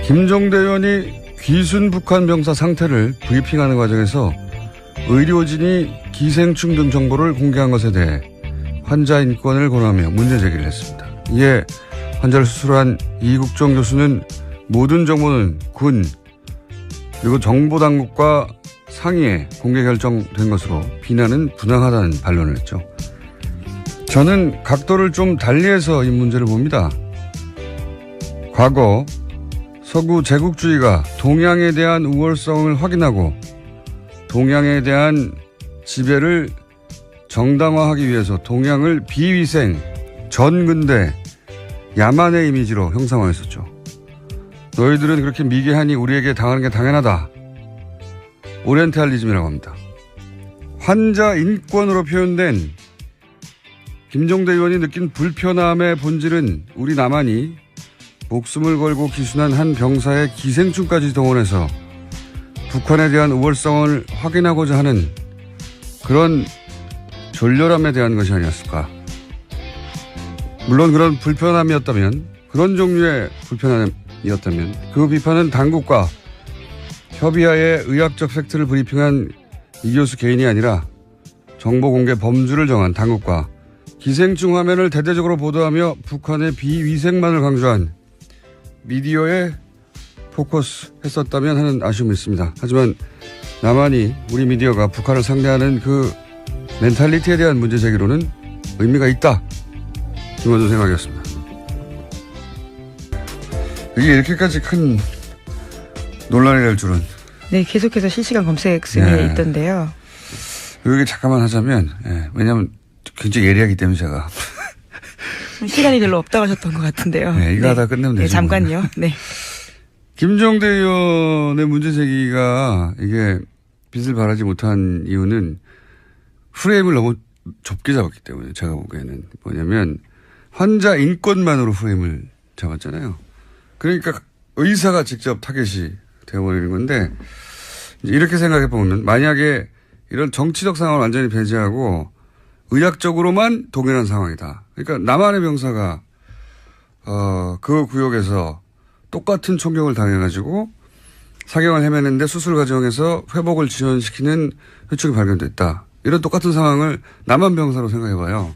김종대 의원이 귀순 북한 병사 상태를 브리핑하는 과정에서 의료진이 기생충 등 정보를 공개한 것에 대해 환자 인권을 권하며 문제 제기를 했습니다. 이에 환자를 수술한 이국종 교수는 모든 정보는 군 그리고 정보당국과 상의에 공개 결정된 것으로 비난은 부당하다는 반론을 했죠. 저는 각도를 좀 달리해서 이 문제를 봅니다. 과거 서구 제국주의가 동양에 대한 우월성을 확인하고 동양에 대한 지배를 정당화하기 위해서 동양을 비위생, 전근대, 야만의 이미지로 형상화했었죠. 너희들은 그렇게 미개하니 우리에게 당하는 게 당연하다. 오리엔탈리즘이라고 합니다. 환자 인권으로 표현된 김종대 의원이 느낀 불편함의 본질은 우리 남한이 목숨을 걸고 기순한 한 병사의 기생충까지 동원해서 북한에 대한 우월성을 확인하고자 하는 그런 졸렬함에 대한 것이 아니었을까. 물론 그런 불편함이었다면, 그런 종류의 불편함이었다면 그 비판은 당국과 협의하에 의학적 팩트를 브리핑한 이 교수 개인이 아니라 정보 공개 범주를 정한 당국과 기생충 화면을 대대적으로 보도하며 북한의 비위생만을 강조한 미디어에 포커스 했었다면 하는 아쉬움이 있습니다. 하지만 남한이 우리 미디어가 북한을 상대하는 그 멘탈리티에 대한 문제 제기로는 의미가 있다. 김원준 생각이었습니다. 이게 이렇게까지 큰 논란이 될 줄은. 네, 계속해서 실시간 검색 중에 있던데요. 여기 잠깐만 하자면, 왜냐하면 굉장히 예리하기 때문에 제가. 시간이 별로 없다고 하셨던 것 같은데요. 네, 이거 하다 끝내면 되죠. 네, 잠깐요. 네. 김종대 의원의 문제 제기가 이게 빛을 발하지 못한 이유는 프레임을 너무 좁게 잡았기 때문에 제가 보기에는 뭐냐면 환자 인권만으로 프레임을 잡았잖아요. 그러니까 의사가 직접 타겟이 되어버리는 건데 이렇게 생각해 보면 만약에 이런 정치적 상황을 완전히 배제하고 의학적으로만 동일한 상황이다. 그러니까 남한의 병사가 그 구역에서 똑같은 총격을 당해가지고 사경을 헤매는데 수술 과정에서 회복을 지연시키는 회충이 발견됐다. 이런 똑같은 상황을 남한 병사로 생각해봐요.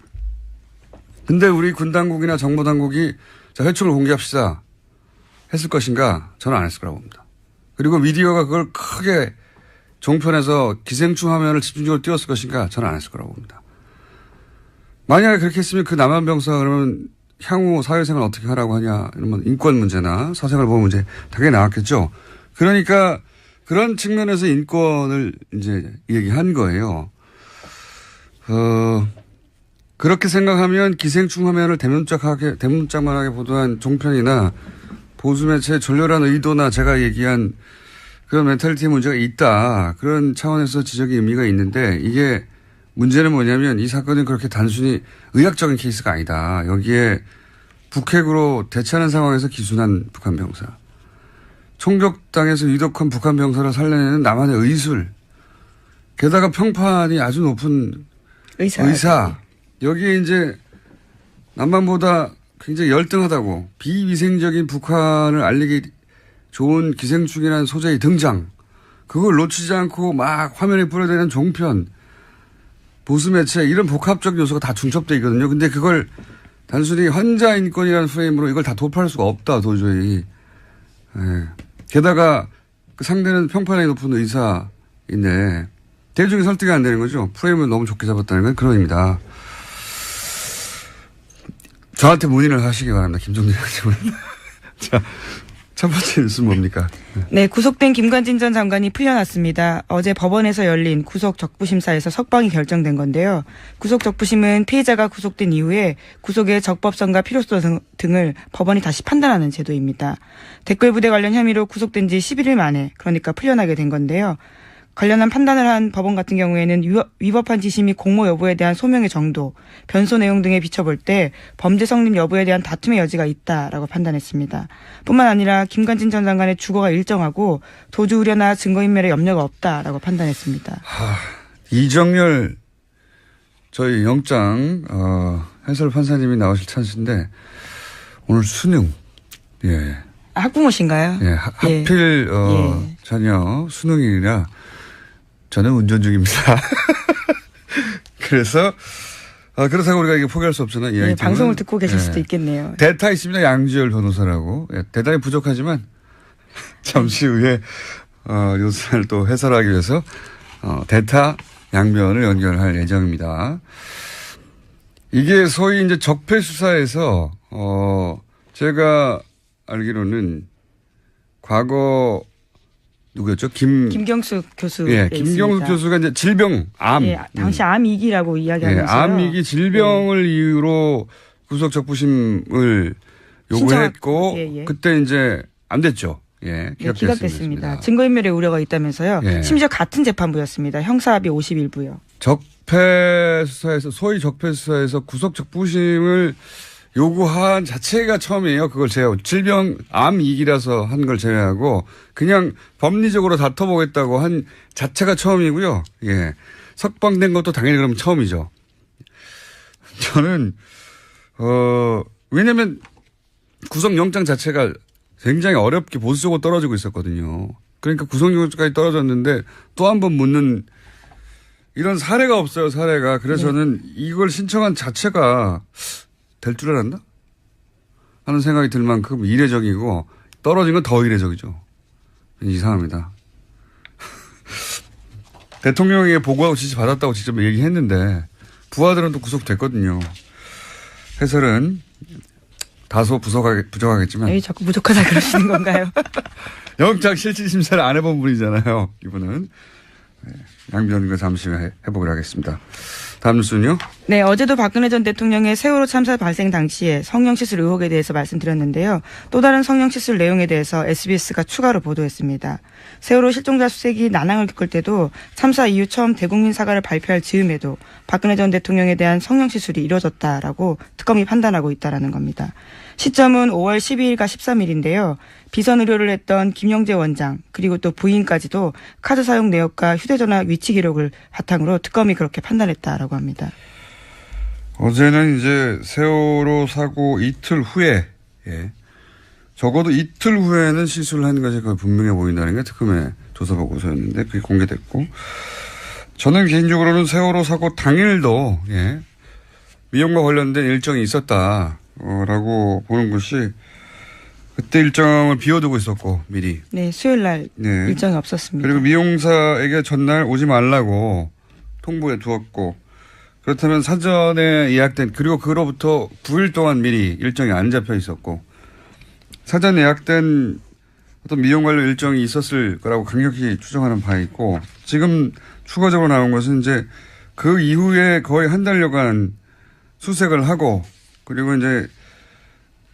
근데 우리 군 당국이나 정보 당국이 자, 회충을 공개합시다 했을 것인가? 저는 안 했을 거라고 봅니다. 그리고 미디어가 그걸 크게 종편에서 기생충 화면을 집중적으로 띄웠을 것인가? 저는 안 했을 거라고 봅니다. 만약에 그렇게 했으면 그 남한 병사가 그러면 향후 사회생활 어떻게 하라고 하냐 이런 인권 문제나 사생활 보호 문제 당연히 나왔겠죠. 그러니까 그런 측면에서 인권을 이제 얘기한 거예요. 그렇게 생각하면 기생충 화면을 대문짝만하게 보도한 종편이나 보수 매체의 졸렬한 의도나 제가 얘기한 그런 멘탈리티의 문제가 있다. 그런 차원에서 지적의 의미가 있는데 이게 문제는 뭐냐면 이 사건은 그렇게 단순히 의학적인 케이스가 아니다. 여기에 북핵으로 대처하는 상황에서 기순한 북한 병사. 총격당해서 유독한 북한 병사를 살려내는 남한의 의술. 게다가 평판이 아주 높은 의사. 여기에 이제 남한보다 굉장히 열등하다고 비위생적인 북한을 알리기 좋은 기생충이라는 소재의 등장. 그걸 놓치지 않고 막 화면에 뿌려대는 종편. 보수 매체 이런 복합적 요소가 다 중첩되어 있거든요. 근데 그걸 단순히 환자 인권이라는 프레임으로 이걸 다 도파할 수가 없다 도저히. 게다가 그 상대는 평판이 높은 의사인데 대중이 설득이 안 되는 거죠. 프레임을 너무 좋게 잡았다는 건 그런 의미다. 저한테 문의를 하시기 바랍니다. 김종대 의원님은. 자, 첫 번째 뉴스는 뭡니까? 네, 구속된 김관진 전 장관이 풀려났습니다. 어제 법원에서 열린 구속 적부심사에서 석방이 결정된 건데요. 구속 적부심은 피해자가 구속된 이후에 구속의 적법성과 필요성 등을 법원이 다시 판단하는 제도입니다. 댓글 부대 관련 혐의로 구속된 지 11일 만에 그러니까 풀려나게 된 건데요. 관련한 판단을 한 법원 같은 경우에는 위법한 지시 및 공모 여부에 대한 소명의 정도, 변소 내용 등에 비춰볼 때 범죄 성립 여부에 대한 다툼의 여지가 있다라고 판단했습니다. 뿐만 아니라 김관진 전 장관의 주거가 일정하고 도주 우려나 증거인멸에 염려가 없다라고 판단했습니다. 이정열 저희 영장 해설 판사님이 나오실 찬스인데 오늘 수능. 예. 학부모신가요? 예, 하필 예. 자녀 수능일이라 저는 운전 중입니다. 그래서 그렇다고 우리가 이게 포기할 수 없잖아요. 이 예, 아이템은. 방송을 듣고 계실 예. 수도 있겠네요. 대타 있습니다. 양지열 변호사라고. 예, 대단히 부족하지만 잠시 후에 요소를 또 해설하기 위해서 대타 양변을 연결할 예정입니다. 이게 소위 이제 적폐 수사에서 제가 알기로는 과거 누구였죠? 김경수 교수. 예, 김경수 교수가 이제 질병, 암. 예, 당시 암위기라고 이야기하면서요. 예, 암위기 질병을 이유로 구속 적부심을 요구했고, 예. 그때 이제 안 됐죠. 예, 네, 기각됐습니다. 증거인멸의 우려가 있다면서요. 예. 심지어 같은 재판부였습니다. 형사합의 51부요. 적폐 수사에서, 소위 적폐 수사에서 구속 적부심을 요구한 자체가 처음이에요. 그걸 제외하고. 질병, 암위기라서 한 걸 제외하고, 그냥 법리적으로 다퉈보겠다고 한 자체가 처음이고요. 예. 석방된 것도 당연히 그러면 처음이죠. 저는, 왜냐면 구속영장 자체가 굉장히 어렵게 보수적으로 떨어지고 있었거든요. 그러니까 구속영장까지 떨어졌는데 또 한 번 묻는 이런 사례가 없어요, 사례가. 그래서 저는 이걸 신청한 자체가 될 줄 알았나? 하는 생각이 들 만큼 이례적이고 떨어진 건 더 이례적이죠. 이상합니다. 대통령에게 보고하고 지시 받았다고 직접 얘기했는데 부하들은 또 구속됐거든요. 해설은 다소 부족하겠지만. 에이, 자꾸 부족하다 그러시는 건가요? 영장 실질심사를 안 해본 분이잖아요. 이분은. 양변과 잠시 후에 해보기로 하겠습니다. 다음 뉴스는요? 네, 어제도 박근혜 전 대통령의 세월호 참사 발생 당시에 성형시술 의혹에 대해서 말씀드렸는데요. 또 다른 성형시술 내용에 대해서 SBS가 추가로 보도했습니다. 세월호 실종자 수색이 난항을 겪을 때도 참사 이후 처음 대국민 사과를 발표할 즈음에도 박근혜 전 대통령에 대한 성형시술이 이뤄졌다라고 특검이 판단하고 있다라는 겁니다. 시점은 5월 12일과 13일인데요. 비선 의료를 했던 김영재 원장 그리고 또 부인까지도 카드 사용 내역과 휴대전화 위치 기록을 바탕으로 특검이 그렇게 판단했다라고 합니다. 어제는 이제 세월호 사고 이틀 후에, 예. 적어도 이틀 후에는 시술을 하는 것이 거의 분명해 보인다는 게 특검의 조사 보고서였는데 그게 공개됐고, 저는 개인적으로는 세월호 사고 당일도, 예, 미용과 관련된 일정이 있었다라고 보는 것이, 그때 일정을 비워두고 있었고 미리. 네, 수요일 날 네. 일정이 없었습니다. 그리고 미용사에게 전날 오지 말라고 통보해 두었고, 그렇다면 사전에 예약된, 그리고 그로부터 9일 동안 미리 일정이 안 잡혀 있었고, 사전 예약된 어떤 미용 관련 일정이 있었을 거라고 강력히 추정하는 바가 있고, 지금 추가적으로 나온 것은 이제 그 이후에 거의 한 달여간 수색을 하고, 그리고 이제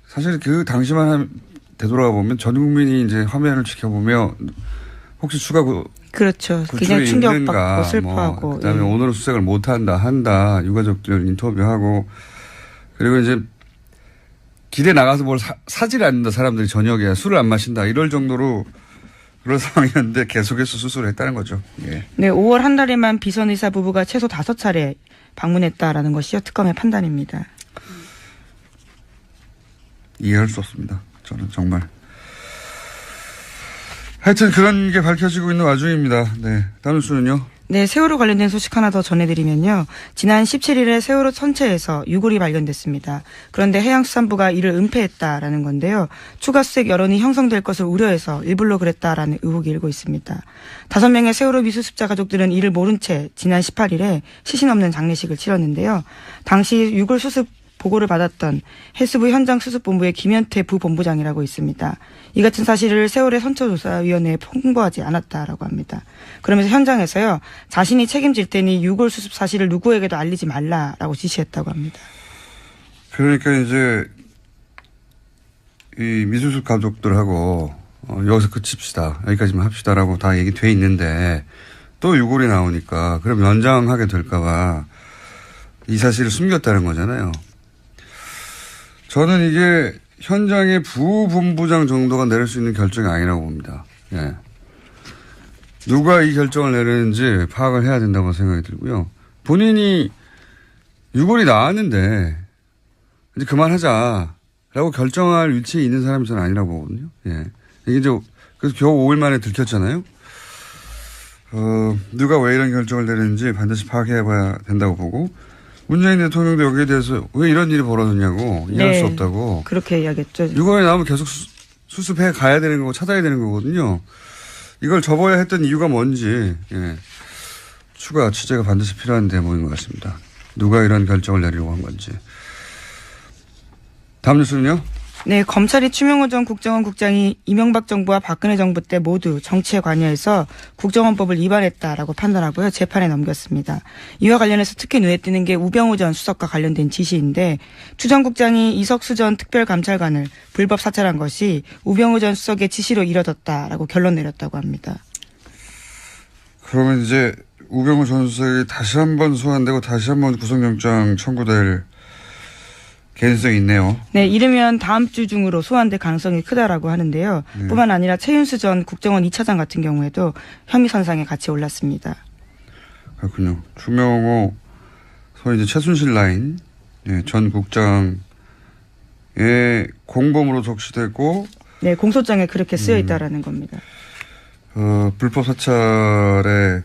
사실 그 당시만 되돌아가 보면 전 국민이 이제 화면을 지켜보며 혹시 추가 그렇죠. 구출이 굉장히 충격받고 있는가, 슬퍼하고. 그다음에 예. 오늘은 수색을 한다 유가족들 인터뷰하고, 그리고 이제 길에 나가서 뭘 사질 않는다, 사람들이 저녁에 술을 안 마신다 이럴 정도로 그런 상황이었는데 계속해서 수술을 했다는 거죠. 예. 네, 5월 한 달에만 비선 의사 부부가 최소 5차례 방문했다라는 것이요 특검의 판단입니다. 이해할 수 없습니다. 저는 정말. 하여튼 그런 게 밝혀지고 있는 와중입니다. 네. 다음 뉴스는요? 네, 세월호 관련된 소식 하나 더 전해드리면요. 지난 17일에 세월호 선체에서 유골이 발견됐습니다. 그런데 해양수산부가 이를 은폐했다라는 건데요. 추가 수색 여론이 형성될 것을 우려해서 일부러 그랬다라는 의혹이 일고 있습니다. 5명의 세월호 미수습자 가족들은 이를 모른 채 지난 18일에 시신 없는 장례식을 치렀는데요. 당시 유골 수습 보고를 받았던 해수부 현장수습본부의 김현태 부본부장이라고 있습니다. 이 같은 사실을 세월의 선처조사위원회에 통보하지 않았다라고 합니다. 그러면서 현장에서요, 자신이 책임질 테니 유골 수습 사실을 누구에게도 알리지 말라라고 지시했다고 합니다. 그러니까 이제 이 미수습 가족들하고 여기서 그칩시다, 여기까지만 합시다라고 다 얘기돼 있는데 또 유골이 나오니까 그럼 연장하게 될까봐 이 사실을 숨겼다는 거잖아요. 저는 이게 현장의 부본부장 정도가 내릴 수 있는 결정이 아니라고 봅니다. 예. 누가 이 결정을 내리는지 파악을 해야 된다고 생각이 들고요. 본인이 유골이 나왔는데 이제 그만하자라고 라고 결정할 위치에 있는 사람이 저는 아니라고 보거든요. 예. 이게 이제, 그래서 겨우 5일 만에 들켰잖아요. 누가 왜 이런 결정을 내렸는지 반드시 파악해봐야 된다고 보고, 문재인 대통령도 여기에 대해서 왜 이런 일이 벌어졌냐고, 이해할 수 없다고. 그렇게 이야기했죠. 이거에 나오면 계속 수습해 가야 되는 거고, 찾아야 되는 거거든요. 이걸 접어야 했던 이유가 뭔지, 예. 추가 취재가 반드시 필요한 대목인 것 같습니다. 누가 이런 결정을 내리려고 한 건지. 다음 뉴스는요? 네, 검찰이 추명호 전 국정원 국장이 이명박 정부와 박근혜 정부 때 모두 정치에 관여해서 국정원법을 위반했다라고 판단하고요. 재판에 넘겼습니다. 이와 관련해서 특히 눈에 띄는 게 우병우 전 수석과 관련된 지시인데 추 전 국장이 이석수 전 특별감찰관을 불법 사찰한 것이 우병우 전 수석의 지시로 이뤄졌다라고 결론 내렸다고 합니다. 그러면 이제 우병우 전 수석이 다시 한번 소환되고 다시 한번 구속영장 청구될 개연성이 있네요. 네, 이르면 다음 주 중으로 소환될 가능성이 크다라고 하는데요. 네. 뿐만 아니라 최윤수 전 국정원 2차장 같은 경우에도 혐의 선상에 같이 올랐습니다. 그렇군요. 추명호 소위 이제 최순실 라인 전 국장의 공범으로 적시되고 네, 공소장에 그렇게 쓰여 있다라는 겁니다. 불법 사찰의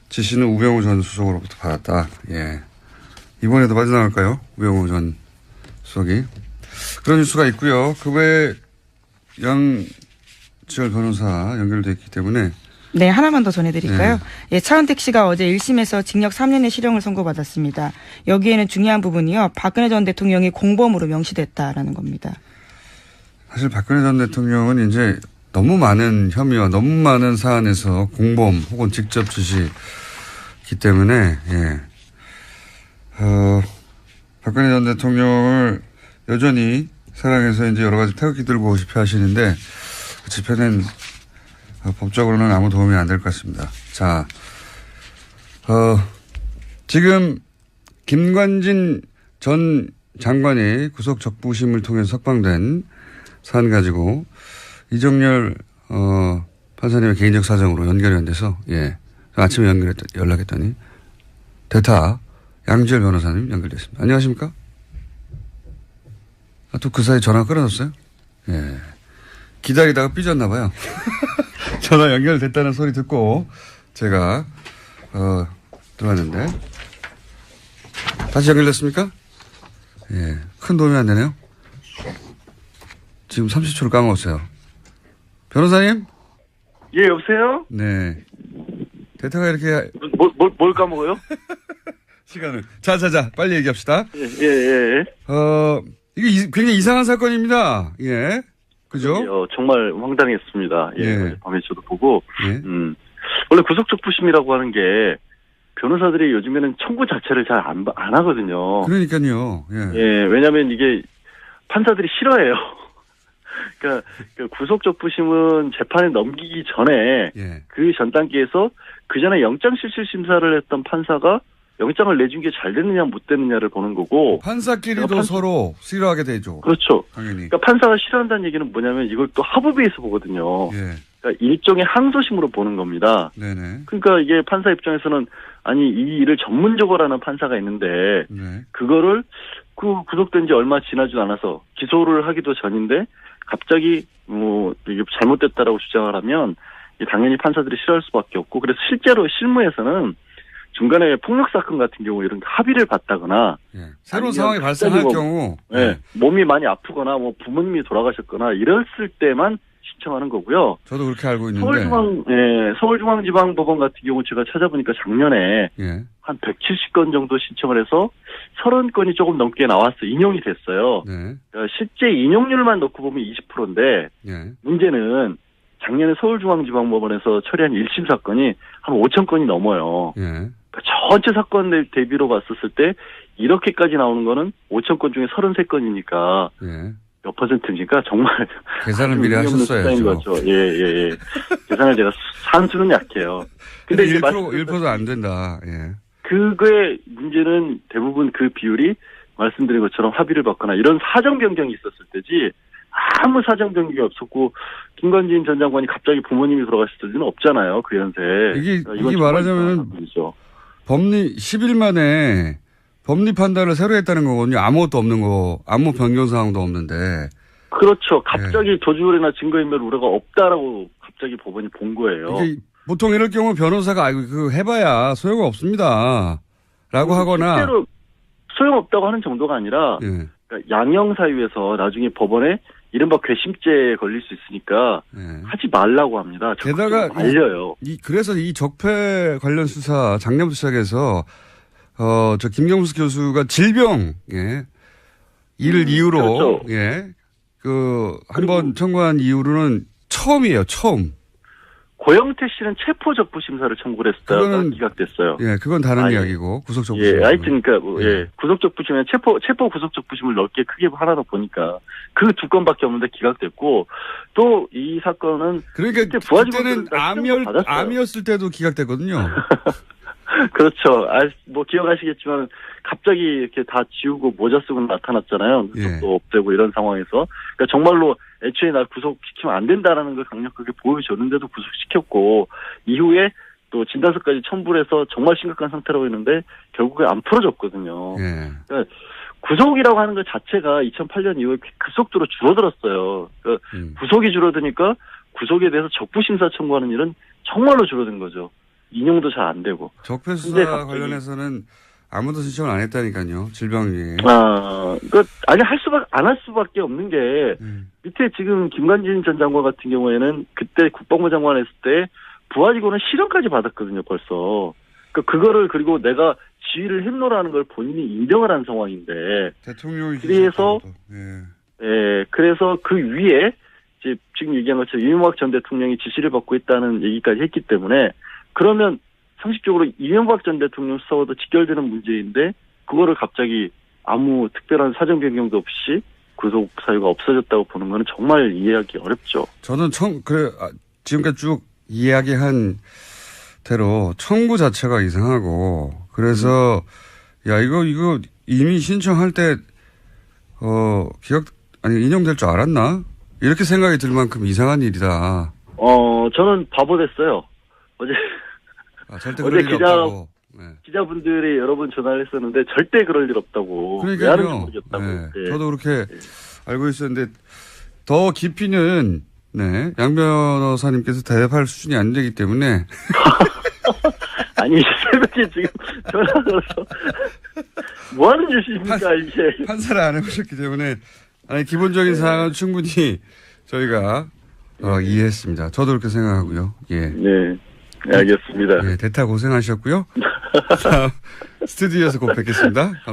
지시는 우병우 전 수석으로부터 받았다. 예. 이번에도 빠져나갈까요? 우병우 전 수석이. 그런 뉴스가 있고요. 그 외에 양지열 변호사 연결돼 있기 때문에. 네, 하나만 더 전해드릴까요? 예, 차은택 씨가 어제 1심에서 징역 3년의 실형을 선고받았습니다. 여기에는 중요한 부분이요. 박근혜 전 대통령이 공범으로 명시됐다라는 겁니다. 사실 박근혜 전 대통령은 이제 너무 많은 혐의와 너무 많은 사안에서 공범 혹은 직접 지시기 때문에, 예. 박근혜 전 대통령을 여전히 사랑해서 이제 여러 가지 태극기 들고 집회하시는데 그 집회는 법적으로는 아무 도움이 안 될 것 같습니다. 자, 지금 김관진 전 장관이 구속 적부심을 통해서 석방된 사안 가지고 이정열 판사님의 개인적 사정으로 연결이 안 돼서 예 아침에 연락했더니 대타 양지열 변호사님 연결됐습니다. 안녕하십니까? 또 그 사이 전화 끊어졌어요? 예. 기다리다가 삐졌나 봐요. 전화 연결됐다는 소리 듣고 제가 들어왔는데 다시 연결됐습니까? 예. 큰 도움이 안 되네요. 지금 30초를 까먹었어요. 변호사님? 예, 여보세요? 네. 대타가 이렇게 뭘 까먹어요? 시간을. 자, 빨리 얘기합시다. 예. 이게 굉장히 이상한 사건입니다. 예. 그죠? 정말 황당했습니다. 예. 예. 밤에 저도 보고. 예. 원래 구속적부심이라고 하는 게 변호사들이 요즘에는 청구 자체를 잘 안 하거든요. 그러니까요. 예. 예, 왜냐면 이게 판사들이 싫어해요. 그러니까 그 구속적부심은 재판에 넘기기 전에 예. 그 전 단계에서 그 전에 영장실질심사를 했던 판사가 영장을 내준 게 잘 됐느냐 못 됐느냐를 보는 거고 판사끼리도 서로 싫어하게 되죠. 그렇죠. 당연히. 그러니까 판사가 싫어한다는 얘기는 뭐냐면 이걸 또 합의에서 보거든요. 예. 그러니까 일종의 항소심으로 보는 겁니다. 네네. 그러니까 이게 판사 입장에서는 아니 이 일을 전문적으로 하는 판사가 있는데 네. 그거를 그 구속된 지 얼마 지나지도 않아서 기소를 하기도 전인데 갑자기 이게 잘못됐다라고 주장을 하면 당연히 판사들이 싫어할 수밖에 없고 그래서 실제로 실무에서는 중간에 폭력 사건 같은 경우 이런 합의를 받다거나 예. 새로운 상황이 발생할 경우 예. 몸이 많이 아프거나 뭐 부모님이 돌아가셨거나 이랬을 때만 신청하는 거고요. 저도 그렇게 알고 있는데 서울중앙지방법원 같은 경우 제가 찾아보니까 작년에 예. 한 170건 정도 신청을 해서 30건이 조금 넘게 나와서 인용이 됐어요. 네. 그러니까 실제 인용률만 놓고 보면 20%인데 예. 문제는 작년에 서울중앙지방법원에서 처리한 1심 사건이 한 5천 건이 넘어요. 예. 전체 사건 대비로 봤었을 때 이렇게까지 나오는 거는 5천 건 중에 33건이니까 예. 몇 퍼센트니까 정말 계산을 미리 하셨어야죠. 예. 계산을 제가 산수는 약해요. 근데 1%도 안 된다. 예. 그거의 문제는 대부분 그 비율이 말씀드린 것처럼 합의를 받거나 이런 사정 변경이 있었을 때지 아무 사정 변경이 없었고 김관진 전 장관이 갑자기 부모님이 돌아가셨을 때는 없잖아요. 그 연세에. 이게 말하자면 법리 10일 만에 법리 판단을 새로 했다는 거거든요. 아무것도 없는 거, 아무 변경 사항도 없는데. 그렇죠. 갑자기 도주거래나 증거인멸 우려가 없다라고 갑자기 법원이 본 거예요. 이게 보통 이럴 경우 변호사가 아이고 그거 해봐야 소용 없습니다. 라고 하거나. 실제로 소용없다고 하는 정도가 아니라 예. 그러니까 양형 사유에서 나중에 법원에 이른바 괘씸죄에 걸릴 수 있으니까 예. 하지 말라고 합니다. 게다가 알려요. 그래서 이 적폐 관련 수사 작년부터 시작해서 저 김경수 교수가 질병 이를 이유로 그렇죠. 한 번 청구한 이후로는 처음이에요. 처음. 고영태 씨는 체포적부 심사를 청구를 했다가 그거는 기각됐어요. 예, 그건 다른 아, 예. 이야기고 구속적부. 예, 하여튼 그러니까 예. 구속적부심에 체포 구속적부심을 넓게 크게 하나로 보니까 그 두 건밖에 없는데 기각됐고 또 이 사건은 그러니까 그때 부하직원들은 그때는 다 시정을 받았어요. 암이었을 때도 기각됐거든요. 그렇죠. 뭐 기억하시겠지만 갑자기 이렇게 다 지우고 모자 쓰고 나타났잖아요. 눈썹도 예. 없애고 이런 상황에서 그러니까 정말로 애초에 날 구속시키면 안 된다라는 걸 강력하게 보여줬는데도 구속시켰고 이후에 또 진단서까지 첨부를 해서 정말 심각한 상태라고 했는데 결국에 안 풀어졌거든요. 예. 그러니까 구속이라고 하는 것 자체가 2008년 이후에 급속도로 줄어들었어요. 그러니까 구속이 줄어드니까 구속에 대해서 적부심사 청구하는 일은 정말로 줄어든 거죠. 인용도 잘 안 되고. 적폐 수사 근데 갑자기- 관련해서는 아무도 신청을 안 했다니까요. 질병위에. 안 할 수밖에 없는 게 밑에 지금 김관진 전 장관 같은 경우에는 그때 국방부 장관 했을 때 부하직원은 실형까지 받았거든요. 벌써. 그거를 그리고 내가 지휘를 했노라는 걸 본인이 인정을 한 상황인데. 대통령이 그래서 예. 그래서 그 위에 이제 지금 얘기한 것처럼 이명박 전 대통령이 지시를 받고 있다는 얘기까지 했기 때문에 그러면 상식적으로 이명박 전 대통령 수사와도 직결되는 문제인데 그거를 갑자기 아무 특별한 사정 변경도 없이 구속 사유가 없어졌다고 보는 거는 정말 이해하기 어렵죠. 저는 지금까지 쭉 이야기한 대로 청구 자체가 이상하고 그래서 야 이거 이미 신청할 때 인용될 줄 알았나? 이렇게 생각이 들 만큼 이상한 일이다. 저는 바보 됐어요. 어제 절대 그럴 일이 없다고. 네. 기자분들이 여러 번 전화를 했었는데 절대 그럴 일 없다고. 왜 하는지 그러니까요. 모르겠다고. 네. 네. 저도 그렇게 알고 있었는데 더 깊이는 양 변호사님께서 대답할 수준이 안 되기 때문에 아니 새벽에 지금 전화 걸어서 뭐 하는 짓입니까 이게. 판사를 안 해보셨기 때문에 기본적인 사항은 충분히 저희가 이해했습니다. 저도 그렇게 생각하고요. 예. 네. 알겠습니다. 예, 대타 고생하셨고요. 스튜디오에서 꼭 뵙겠습니다. 감사합니다.